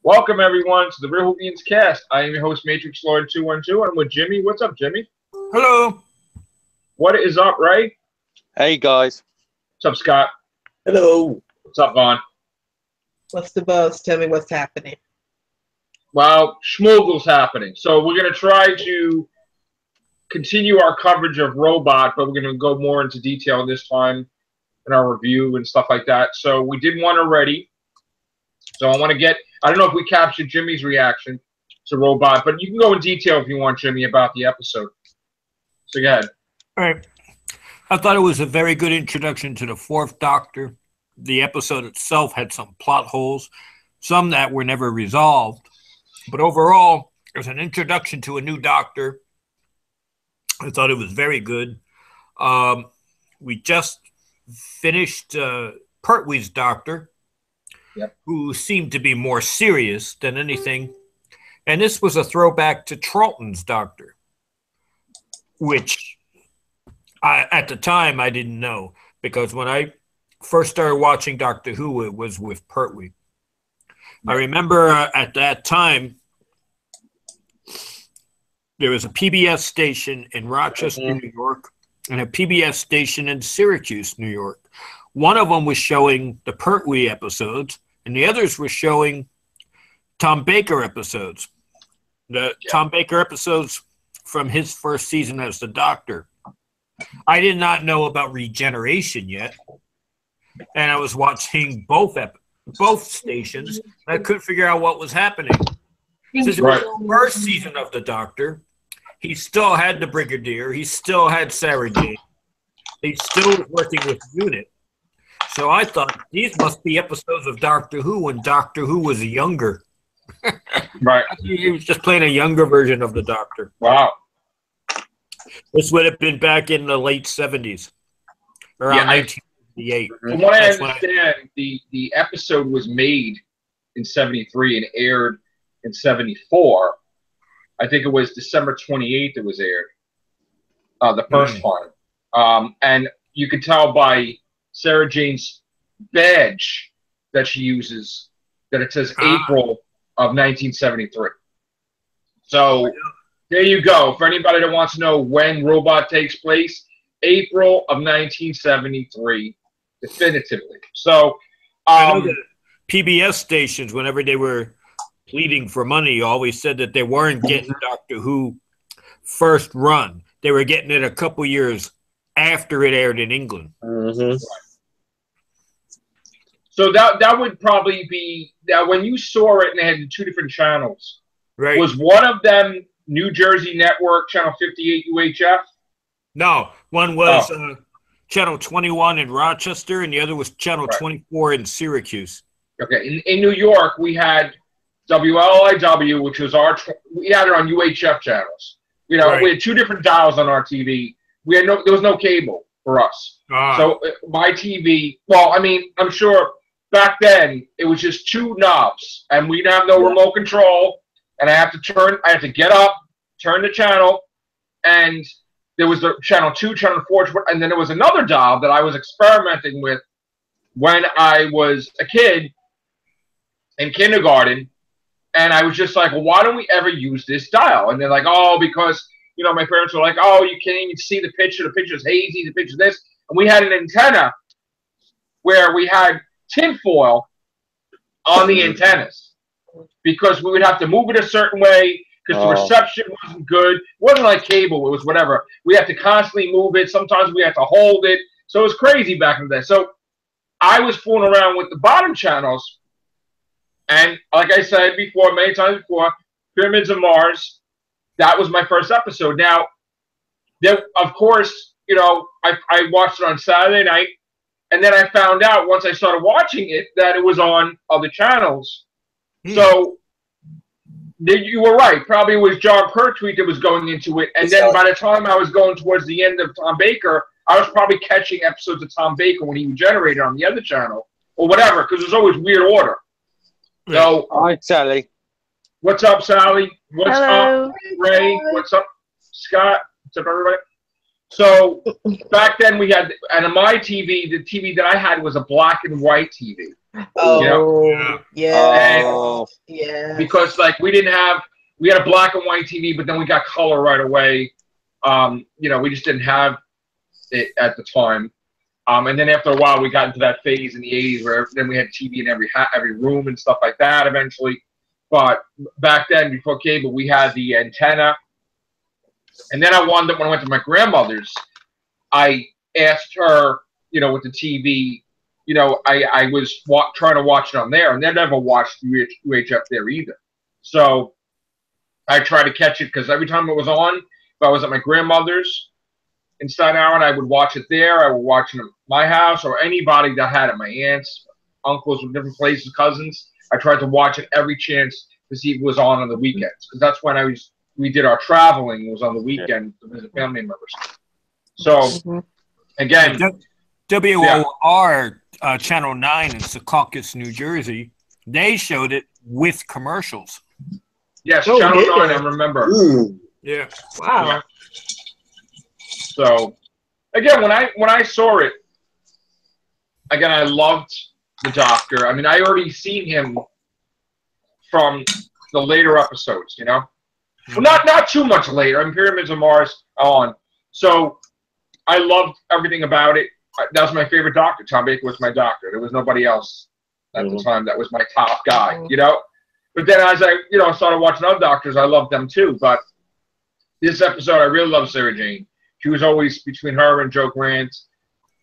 Welcome everyone to the Real Whovians cast. I am your host Matrix Lord 212. I'm with Jimmy. What's up, Jimmy? Hello. What is up, Ray? Hey guys. What's up, Scott? Hello. What's up, Vaughn? What's the buzz? Tell me what's happening. Well, Schmoogle's happening. So we're going to try to continue our coverage of Robot, but we're going to go more into detail this time in our review and stuff like that. So we did one already. So I want to get, I don't know if we captured Jimmy's reaction to Robot, but you can go in detail if you want, Jimmy, about the episode. So go ahead. All right. I thought it was a very good introduction to the Fourth Doctor. The episode itself had some plot holes, some that were never resolved. But overall, it was an introduction to a new Doctor. I thought it was very good. We just finished Pertwee's Doctor, who seemed to be more serious than anything. And this was a throwback to Troughton's Doctor, which at the time I didn't know, because when I first started watching Doctor Who, it was with Pertwee. I remember at that time, there was a PBS station in Rochester, New York, and a PBS station in Syracuse, New York. One of them was showing the Pertwee episodes, and the others were showing Tom Baker episodes. The Tom Baker episodes from his first season as the Doctor. I did not know about regeneration yet, and I was watching both stations, and I couldn't figure out what was happening. Since it was the first season of the Doctor, he still had the Brigadier, he still had Sarah Jane, he still was working with the unit. So I thought, these must be episodes of Doctor Who when Doctor Who was younger. Right. He was just playing a younger version of the Doctor. Wow. This would have been back in the late 70s, around 1958. From what I understand, the episode was made in 73 and aired in 74. I think it was December 28th it was aired, the first time. And you could tell by Sarah Jane's badge that she uses that it says April of 1973. So there you go. For anybody that wants to know when Robot takes place, April of 1973, definitively. So I know that PBS stations, whenever they were pleading for money, always said that they weren't getting Doctor Who first run. They were getting it a couple years after it aired in England. So that would probably be that when you saw it and they had the two different channels. Right. Was one of them New Jersey Network, Channel 58 UHF? No, one was Channel 21 in Rochester, and the other was Channel 24 in Syracuse. Okay, in New York, we had WLIW, which was we had it on UHF channels. You know, we had two different dials on our TV. We had there was no cable for us. So my TV, well, I mean, I'm sure back then it was just two knobs, and we didn't have no remote control. And I had to get up, turn the channel, and there was the channel 2, channel 4, and then there was another dial that I was experimenting with when I was a kid in kindergarten. And I was just like, well, why don't we ever use this dial? And they're like, oh, because, you know, my parents were like, oh, you can't even see the picture. The picture's hazy. The picture's this. And we had an antenna where we had tinfoil on the antennas because we would have to move it a certain way because the reception wasn't good. It wasn't like cable. It was whatever. We had to constantly move it. Sometimes we had to hold it. So it was crazy back in the day. So I was fooling around with the bottom channels. And like I said before, many times before, Pyramids of Mars, that was my first episode. Now, there, of course, you know, I watched it on Saturday night, and then I found out once I started watching it that it was on other channels. So you were right. Probably it was John Pertwee that was going into it. And then by the time I was going towards the end of Tom Baker, I was probably catching episodes of Tom Baker when he regenerated on the other channel or whatever, because there's always weird order. So, hi, Sally. What's up, Sally? What's up, Ray? What's up, Scott? What's up, everybody? So back then we had, and on my TV, the TV that I had was a black and white TV. Oh, you know? yeah. And because like we had a black and white TV, but then we got color right away. We just didn't have it at the time. And then after a while, we got into that phase in the 80s where then we had TV in every room and stuff like that eventually. But back then, before cable, we had the antenna. And then when I went to my grandmother's, I asked her, with the TV, I was trying to watch it on there, and they never watched UHF there either. So I tried to catch it because every time it was on, if I was at my grandmother's in Staten Island, I would watch it there. I would watch it at my house or anybody that had it, my aunts, uncles from different places, cousins. I tried to watch it every chance to see if it was on the weekends because that's when we did our traveling. It was on the weekend to visit family members. So, again, WOR Channel 9 in Secaucus, New Jersey, they showed it with commercials. Yes, Channel 9, I remember. Ooh. Yeah. Wow. Yeah. So, again, when I saw it, again, I loved the Doctor. I mean, I already seen him from the later episodes, Well, not too much later. I mean, Pyramids of Mars on. So, I loved everything about it. That was my favorite Doctor. Tom Baker was my Doctor. There was nobody else at the time that was my top guy, But then as I, started watching other Doctors, I loved them too. But this episode, I really loved Sarah Jane. She was always between her and Joe Grant.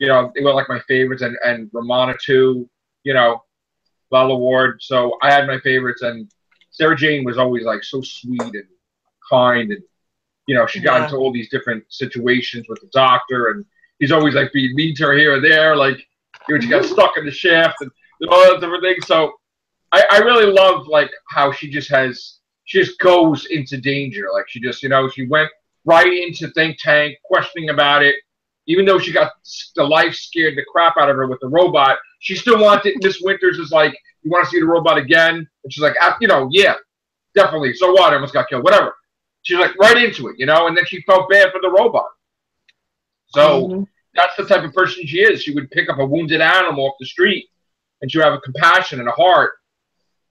They were like my favorites, and Romana too. Lala Ward. So I had my favorites, and Sarah Jane was always like so sweet and kind, and she got into all these different situations with the Doctor, and he's always like being mean to her here or there, like she got stuck in the shaft and all that different things. So I really love like how she just goes into danger. Like she just, she went right into think tank, questioning about it. Even though she got the life scared the crap out of her with the robot, she still wanted. Miss Winters is like, you want to see the robot again? And she's like, yeah, definitely. So what? I almost got killed. Whatever. She's like right into it, and then she felt bad for the robot. So that's the type of person she is. She would pick up a wounded animal off the street, and she would have a compassion and a heart.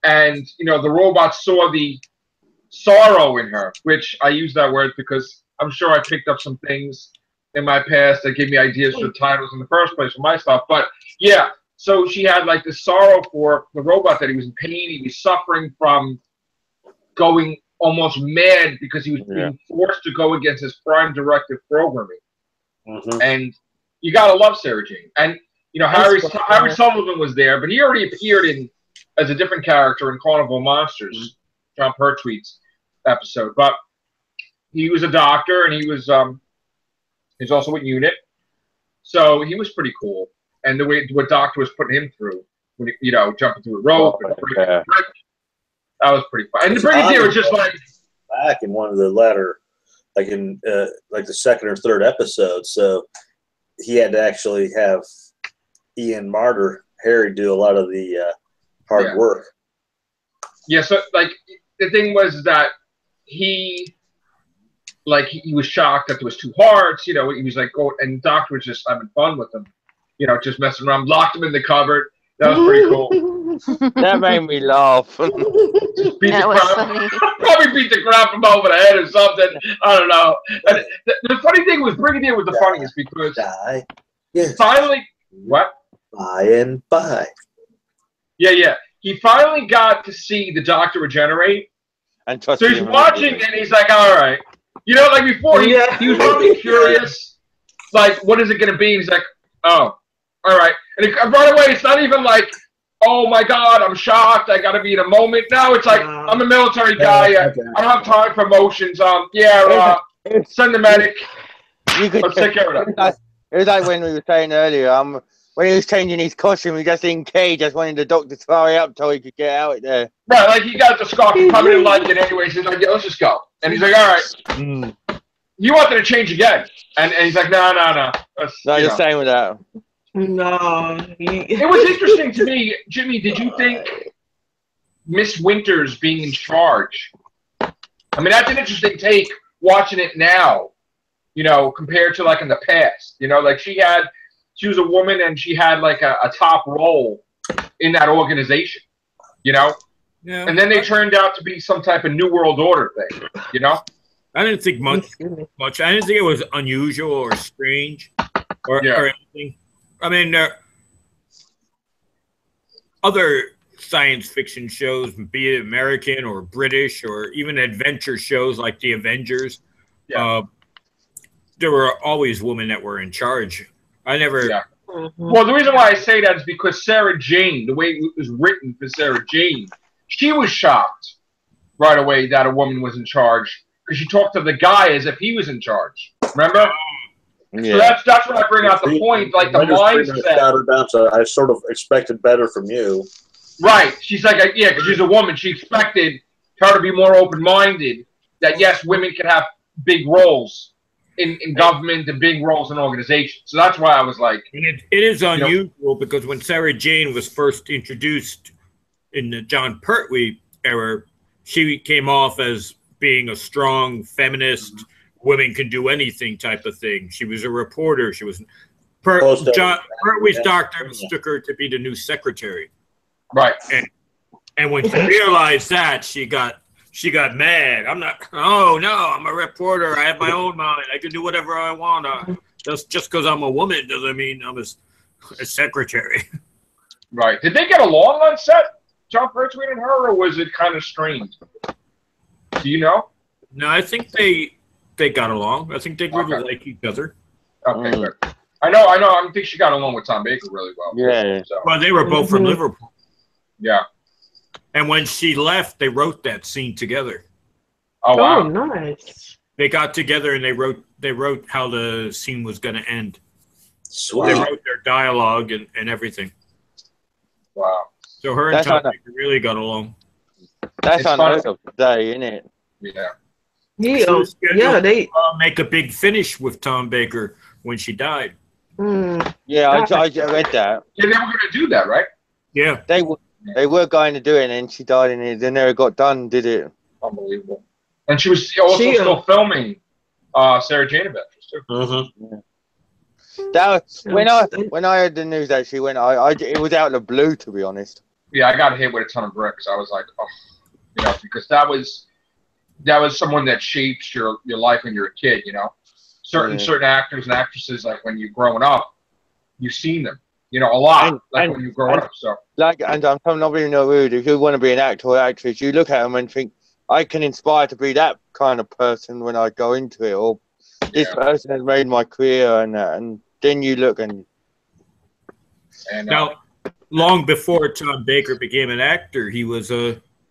And, the robot saw the sorrow in her, which I use that word because I'm sure I picked up some things in my past that gave me ideas for titles in the first place for my stuff. But, yeah, so she had, like, the sorrow for the robot that he was in pain. He was suffering from going almost mad because he was being forced to go against his prime directive programming. And you got to love Sarah Jane. And, Harry Sullivan was there, but he already appeared as a different character in Carnival Monsters, John Pertwee's episode. But he was a doctor, and he was he's also with UNIT. So he was pretty cool. And the way what Doctor was putting him through, when he, jumping through a rope and breaking a brick, that was pretty fun. And the Brigadier was just like back in one of the latter, like in like the second or third episode. So he had to actually have Ian Martyr, Harry, do a lot of the hard work. Yeah, so like the thing was that he was shocked that there was two hearts. He was like, and the Doctor was just having fun with him, just messing around. Locked him in the cupboard. That was pretty cool. That made me laugh. Just probably beat the crap from over the head or something. I don't know. And the funny thing was Brigadier was the funniest because finally, what? By and by. Yeah. He finally got to see the Doctor regenerate. And so he's watching and he's like, all right. Like before he was probably curious. Like, what is it going to be? He's like, oh, all right. And right away, it's not even like, oh my God, I'm shocked. I got to be in a moment. No, it's like, I'm a military guy. I don't have time for emotions. Send the medic. Let's take care of that. It was like when we were saying earlier, when he was changing his costume, he just in cage, just wanted the Doctor to hurry up until he could get out there. Right, like he got the scarf coming in like it anyway. He's like, yeah, let's just go. And he's like, all right. You wanted to change again. And he's like, no. No, you're saying with that. No. It was interesting to me, Jimmy, did you think Miss Winters being in charge? I mean, that's an interesting take watching it now, compared to like in the past. Like she was a woman and she had like a top role in that organization, Yeah. And then they turned out to be some type of New World Order thing, you know? I didn't think much. I didn't think it was unusual or strange or anything. I mean, other science fiction shows, be it American or British or even adventure shows like The Avengers, there were always women that were in charge. I never. Yeah. Well, the reason why I say that is because Sarah Jane, the way it was written for Sarah Jane, she was shocked right away that a woman was in charge because she talked to the guy as if he was in charge. Remember? Yeah. So that's when I bring out the point, like the mindset. So I sort of expected better from you. Right. She's like, yeah, because she's a woman. She expected her to be more open-minded, that, yes, women can have big roles in government and big roles in organizations. So that's why I was like... And it is unusual because when Sarah Jane was first introduced in the John Pertwee era, she came off as being a strong feminist, women can do anything type of thing. She was a reporter. She was... John Pertwee's doctor mistook her to be the new secretary. Right. And when she realized that, she got mad. Oh, no, I'm a reporter. I have my own mind. I can do whatever I want. Just because I'm a woman doesn't mean I'm a secretary. Right. Did they get along on set, John Pertwee and her, or was it kind of strained? Do you know? No, I think they got along. I think they really like each other. Okay, good. I know. I think she got along with Tom Baker really well. Yeah. So. Well, they were both from Liverpool. Yeah. And when she left, they wrote that scene together. Oh wow! Oh, nice. They got together and they wrote how the scene was going to end. Sweet. They wrote their dialogue and everything. Wow. So her and Tom Baker really got along. That's unheard of today, isn't it? Yeah. They make a big finish with Tom Baker when she died. Yeah, I read that. Yeah, they were going to do that, right? Yeah. They were going to do it, and then she died, and it never got done, did it? Unbelievable. And she was also still filming Sarah Jane Adventures too. Mm-hmm. That was, when I heard the news that she went, it was out of the blue, to be honest. Yeah, I got hit with a ton of bricks. I was like, oh, because that was someone that shapes your life when you're a kid. Certain actors and actresses, like when you're growing up, you've seen them. A lot, when you grow up. So, and I'm not being no rude. If you want to be an actor or actress, you look at them and think, I can inspire to be that kind of person when I go into it, or this person has made my career, and then you look and now, long before Tom Baker became an actor, he was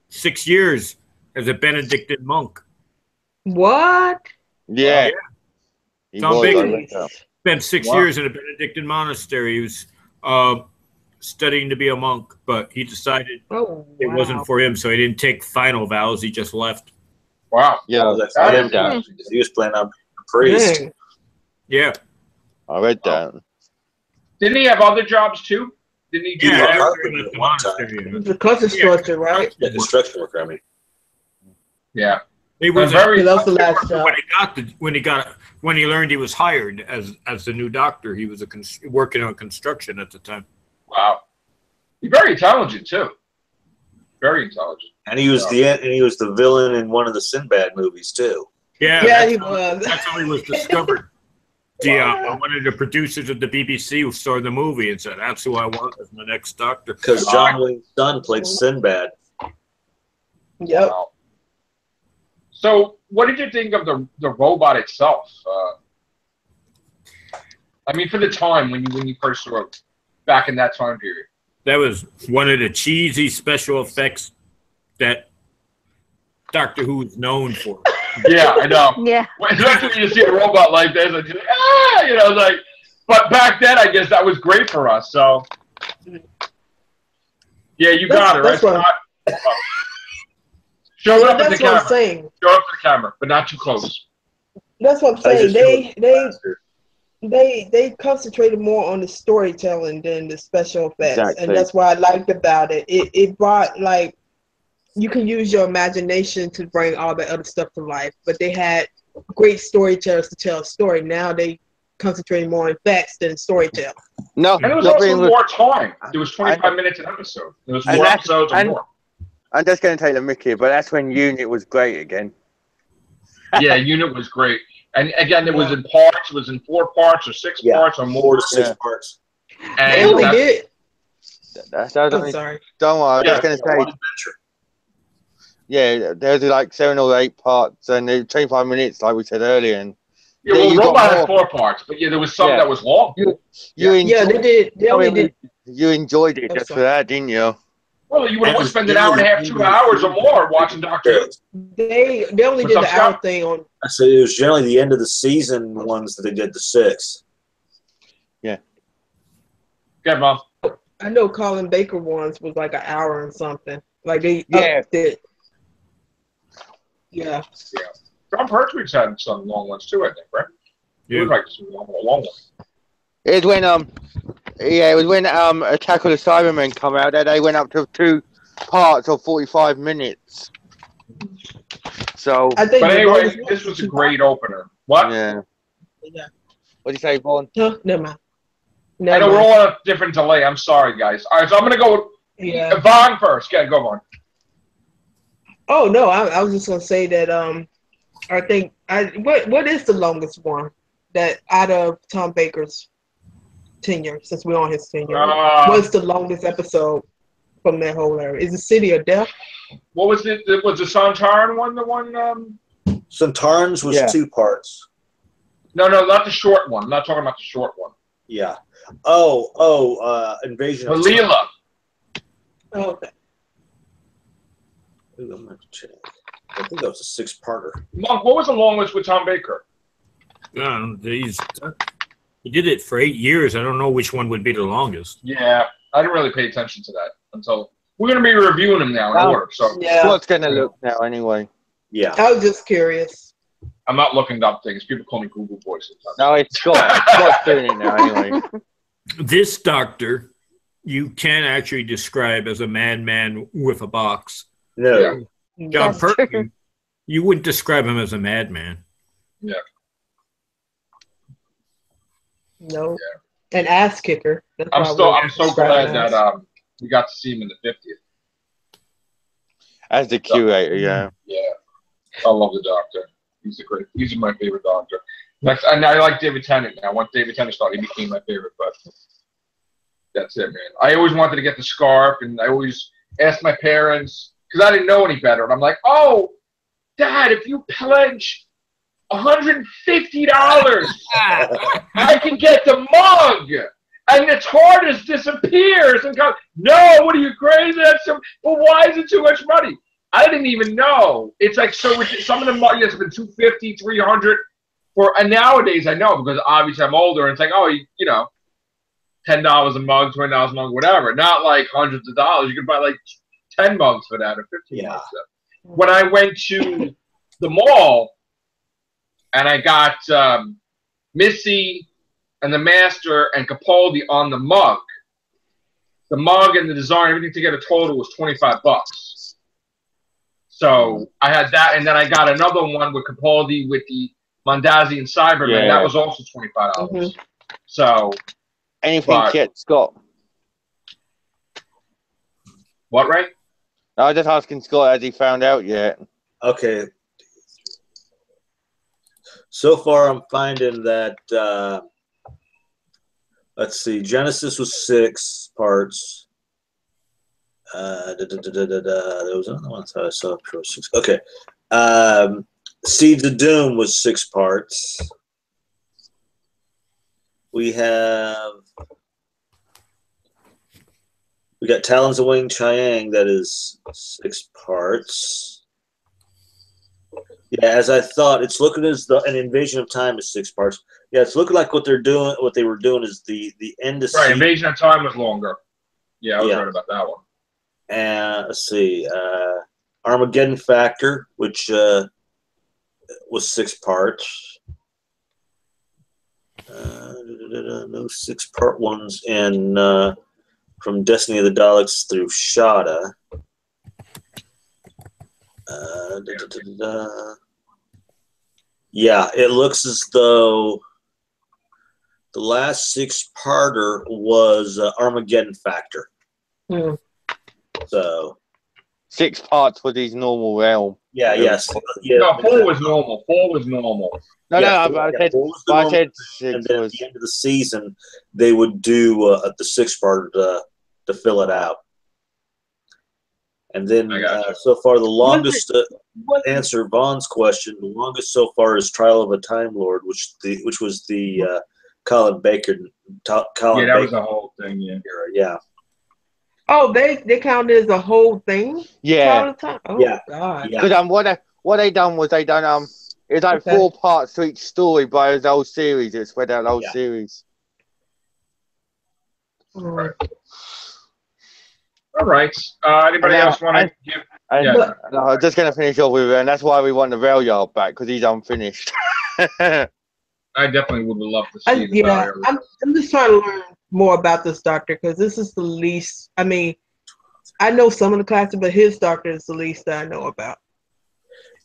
6 years as a Benedictine monk. What? Yeah. Tom Baker spent 6 years in a Benedictine monastery. He was studying to be a monk, but he decided it wasn't for him, so he didn't take final vows. He just left. Wow. Yeah, he was planning on being a priest. Dang. Yeah. I read that. Didn't he have other jobs too? Didn't he do the monastery? The construction, right? Yeah, construction worker. I mean. Yeah. He was very. That's the last job. When he learned he was hired as the new doctor, he was working on construction at the time. Wow. He's very intelligent too. Very intelligent. And he was the villain in one of the Sinbad movies too. Yeah, he was. That's how he was discovered. One of the producers of the BBC who saw the movie and said, "That's who I want as my next doctor." Because John Wayne's son played Sinbad. Yep. Wow. So, what did you think of the robot itself? For the time when you first saw it, back in that time period. That was one of the cheesy special effects that Doctor Who is known for. Yeah, I know. Yeah. Especially when you see a robot like this, and you're like, but back then, I guess that was great for us. So, yeah, you got it, right? Show it up at the camera. I'm saying. Show up to the camera, but not too close. That's what I'm saying. They concentrated more on the storytelling than the special effects, and that's what I liked about it. It brought, like, you can use your imagination to bring all the other stuff to life, but they had great storytellers to tell a story. Now they concentrate more on facts than storytelling. No, and it was also more time. It was 25 minutes an episode. It was more episodes or more. I'm just going to take the mickey, but that's when Unit was great again. Yeah, Unit was great. And again, it was in parts. It was in 4 parts or 6 parts or more. 4 to 6 parts. And they only did. I'm sorry. Don't worry, I'm just going to say. One adventure. Yeah, there's like 7 or 8 parts, and they're 25 minutes, like we said earlier. And yeah, well, Robot had 4 parts, but yeah, there was some that was long. They did. They only did. You enjoyed it just for that, didn't you? Well, you would spend an hour and a half, 2 hours or more watching Doctor Who. They only did the hour thing on. I said it was generally the end of the season ones that they did the 6. Yeah. Good, Mom. I know Colin Baker ones was like an hour and something. Like they upped it. Yeah. John Pertwee had some long ones too, I think, right? Yeah. It was like some long ones. It was when Attack of the Cybermen come out that they went up to 2 parts of 45 minutes. So, I think but anyway, this was a great opener. What? Yeah. What do you say, Vaughn? No, never mind. I know we're all on a different delay. I'm sorry, guys. All right, so I'm gonna go with Vaughn first. Yeah, go Vaughn. Oh no, I was just gonna say that I think what is the longest one that out of Tom Baker's tenure, since we're on his tenure, what's the longest episode from that whole era? Is it City of Death? What was it? Was the Sontaran one the one? Sontarans was 2 parts. No, not the short one. I'm not talking about the short one. Yeah. Invasion of Leela. Oh, okay. Ooh, I'm gonna check. I think that was a 6-parter. Monk, what was the longest with Tom Baker? He did it for 8 years. I don't know which one would be the longest. Yeah, I didn't really pay attention to that until we're going to be reviewing them now in order. So Scott's going to look now anyway. Yeah. I was just curious. I'm not looking up things. People call me Google Boy sometimes. No, it's Scott. Scott's doing it now anyway. This Doctor, you can actually describe as a madman with a box. No. Yeah. John Pertwee, you wouldn't describe him as a madman. Yeah. No. An ass kicker. I'm so glad that we got to see him in the 50th. As the curator, yeah. Yeah. I love the Doctor. He's my favorite Doctor. And I like David Tennant now. Once David Tennant started, he became my favorite, but that's it, man. I always wanted to get the scarf, and I always asked my parents, because I didn't know any better, and I'm like, oh, Dad, if you pledge $150, I can get the mug, and the TARDIS disappears, and go, no, what are you crazy? Well, why is it too much money? I didn't even know. It's like, so some of them, it's been $250, $300 and nowadays I know, because obviously I'm older, and it's like, oh, you know, $10 a mug, $20 a mug, whatever. Not like hundreds of dollars. You could buy like 10 mugs for that or 15 mugs. When I went to the mall and I got Missy and the Master and Capaldi on the mug and the design, everything together total was $25. So I had that, and then I got another one with Capaldi with the Mondazzi and Cyberman. Yeah. That was also $25. Mm-hmm. So anything yet, Scott? What, Ray? I was just asking Scott, has he found out yet? Okay. So far, I'm finding that let's see, Genesis was 6 parts. There was another one I saw for 6. Okay. Seeds of Doom was 6 parts. We got Talons of Wing Chiang, that is 6 parts. Yeah, as I thought, it's looking as though an Invasion of Time is 6 parts. Yeah, it's looking like what they were doing is the end of right. Invasion of Time was longer. Yeah, I was right about that one. And let's see, Armageddon Factor, which was 6 parts. No 6-part ones in from Destiny of the Daleks through Shada. Yeah, it looks as though the last 6-parter was Armageddon Factor. Hmm. So 6 parts for his normal realm. Yeah, yes. Yeah, no, 4 was normal. 4 was normal. No, yeah, no, I said, I said and 6 then was. at the end of the season, they would do the 6th part to fill it out. And then so far, the longest answer Vaughn's question. The longest so far is Trial of a Time Lord, which was the Colin Baker. Colin that Baker was the whole thing. Yeah. era, yeah. Oh, they counted as a whole thing. Yeah. All the time. Oh Yeah. God. Yeah. Because what they done was it was like 4 parts to each story, but it was the whole series. It spread out the whole series. Right. All right. Anybody else want to give? And I'm just going to finish off with it, and that's why we want the rail yard back, because he's unfinished. I definitely would love to see the yeah, I'm just trying to learn more about this Doctor, because this is the least. I mean, I know some of the classes, but his Doctor is the least that I know about.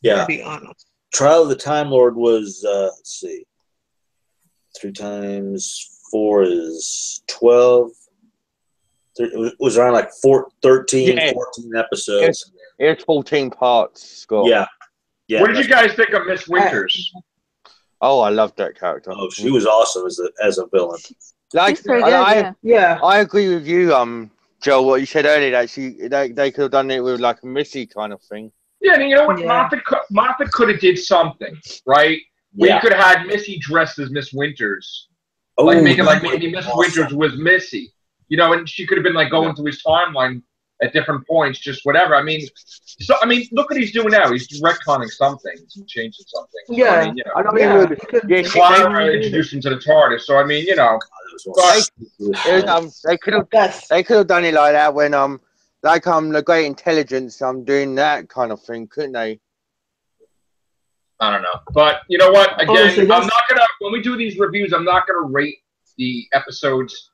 Yeah. To be honest. Trial of the Time Lord was, let's see, 3 times 4 is 12. It was around like 13, 14 episodes. It's 14 parts, Scott. Yeah. What did you guys think of Miss Winters? Oh, I love that character. Oh, she was awesome as a villain. Like, I agree with you, Joel, what you said earlier, that they could have done it with like a Missy kind of thing. Yeah, and you know what? Martha could have did something, right? Where you could have had Missy dressed as Miss Winters. Like make it like maybe Miss Winters was Missy. You know, and she could have been like going through his timeline at different points, just whatever. I mean, look what he's doing now. He's retconning something, changing something. So, yeah, I mean, you know, Clara introduced him to the TARDIS. So I mean, you know, they could have done it like that when the Great Intelligence doing that kind of thing, couldn't they? I don't know, but you know what? Again, I'm not gonna when we do these reviews, I'm not gonna rate the episodes.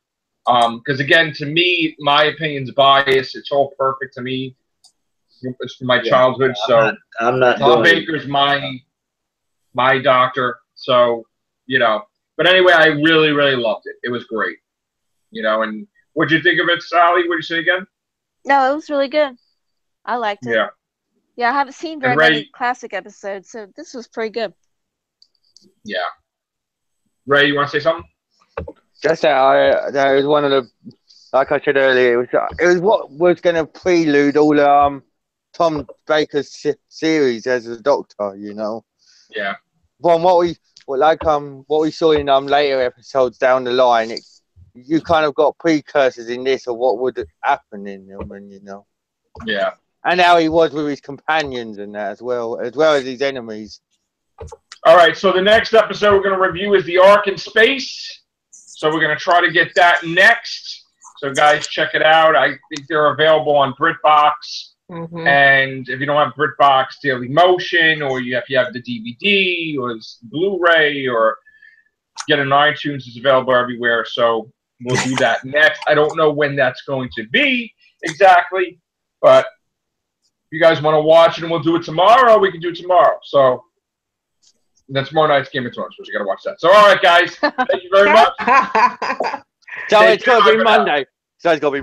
Because again, to me, my opinion's biased. It's all perfect to me. It's from my childhood. So I'm not. Tom Baker's my Doctor. So you know. But anyway, I really, really loved it. It was great. You know, and what'd you think of it, Sally? What'd you say again? No, it was really good. I liked it. Yeah. Yeah, I haven't seen very many classic episodes, so this was pretty good. Yeah. Ray, you want to say something? Just that was one of the, like I said earlier, it was what was going to prelude all the Tom Baker's series as a Doctor, you know. Yeah. From what we saw in later episodes down the line, you kind of got precursors in this of what would happen in them, and you know. Yeah. And how he was with his companions and that as well as his enemies. All right, so the next episode we're going to review is The Ark in Space. So we're going to try to get that next. So guys, check it out. I think they're available on BritBox. Mm-hmm. And if you don't have BritBox Daily Motion, or if you have the DVD or Blu-ray, or get an iTunes, it's available everywhere. So we'll do that next. I don't know when that's going to be exactly, but if you guys want to watch it and we'll do it tomorrow, we can do it tomorrow. So that's tomorrow night's Game of Thrones, so you got to watch that. So, all right, guys. Thank you very much. So it's got to be Monday. So it's got to be